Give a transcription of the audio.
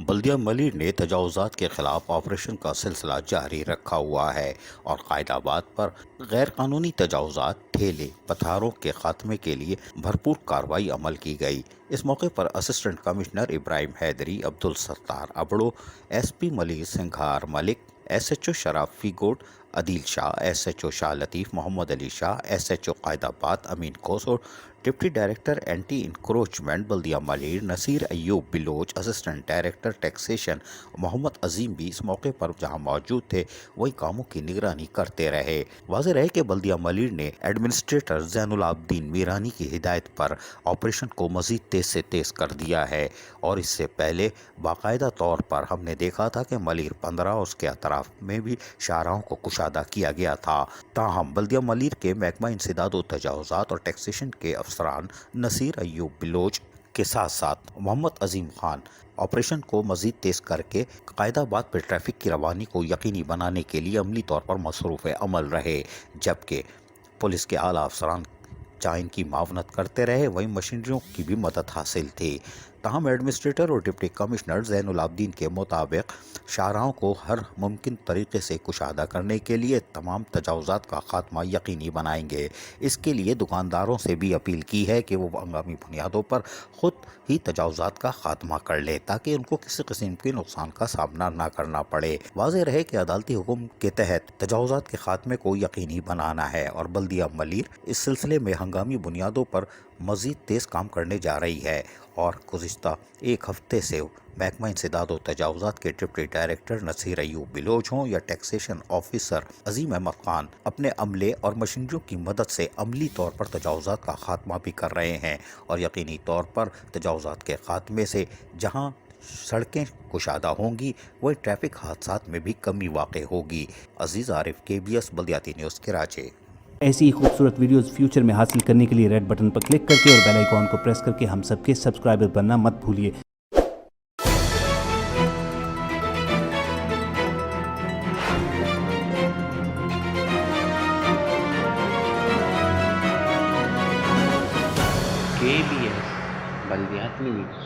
بلدیہ ملیر نے تجاوزات کے خلاف آپریشن کا سلسلہ جاری رکھا ہوا ہے اور قائد آباد پر غیر قانونی تجاوزات ٹھیلے پتھروں کے خاتمے کے لیے بھرپور کارروائی عمل کی گئی۔ اس موقع پر assistant commissioner Ibrahim Hyderi, Abdul Sattar Abro, S P Malir Singhar Malik, S H O Sharafi Goth Adeel Shah, S H O Shah Latif, Muhammad Ali Shah, S H O Quaidabad Amin Kausar, deputy director anti encroachment Baldia Malir Naseer Ayub Baloch, assistant director taxation Muhammad Azeem بھی اس موقع پر جہاں موجود تھے وہی کاموں کی نگرانی کرتے رہے۔ واضح رہے کہ بلدیہ ملیر نے ایڈمنسٹریٹر زین العابدین میرانی کی ہدایت پر آپریشن کو مزید تیز سے تیز کر دیا ہے، اور اس سے پہلے باقاعدہ طور پر ہم نے دیکھا تھا کہ ملیر 15 اور اس کے اطراف میں بھی شاہراہوں کو کشادہ کیا گیا تھا۔ تاہم بلدیہ ملیر کے محکمہ انسداد و تجاوزات اور ٹیکسیشن کے افسران نصیر ایوب بلوچ کے ساتھ ساتھ محمد عظیم خان آپریشن کو مزید تیز کر کے قائد آباد پر ٹریفک کی روانی کو یقینی بنانے کے لیے عملی طور پر مصروف عمل رہے، جبکہ پولیس کے اعلیٰ افسران جہاں ان کی معاونت کرتے رہے وہیں مشینریوں کی بھی مدد حاصل تھی۔ تاہم ایڈمنسٹریٹر اور ڈپٹی کمشنر زین العابدین کے مطابق شاہراہوں کو ہر ممکن طریقے سے کشادہ کرنے کے لیے تمام تجاوزات کا خاتمہ یقینی بنائیں گے۔ اس کے لیے دکانداروں سے بھی اپیل کی ہے کہ وہ ہنگامی بنیادوں پر خود ہی تجاوزات کا خاتمہ کر لے تاکہ ان کو کسی قسم کے نقصان کا سامنا نہ کرنا پڑے۔ واضح رہے کہ عدالتی حکم کے تحت تجاوزات کے خاتمے کو یقینی بنانا ہے اور بلدیہ ملیر اس سلسلے میں ہنگامی بنیادوں پر مزید تیز کام کرنے جا رہی ہے، اور گزشتہ ایک ہفتے سے محکمہ انسداد و تجاوزات کے ڈپٹی ڈائریکٹر نصیر ایوب بلوچ ہوں یا ٹیکسیشن آفیسر عظیم احمد خان اپنے عملے اور مشینریوں کی مدد سے عملی طور پر تجاوزات کا خاتمہ بھی کر رہے ہیں، اور یقینی طور پر تجاوزات کے خاتمے سے جہاں سڑکیں کشادہ ہوں گی وہیں ٹریفک حادثات میں بھی کمی واقع ہوگی۔ عزیز عارف، KBS بلدیاتی نیوز کراچی۔ ایسی ہی خوبصورت ویڈیوز فیوچر میں حاصل کرنے کے لیے ریڈ بٹن پر کلک کر کے اور بیل آئیکن کو پریس کر کے ہم سب کے سبسکرائبر بننا مت بھولیے۔ KBS بلدیاتی نیوز۔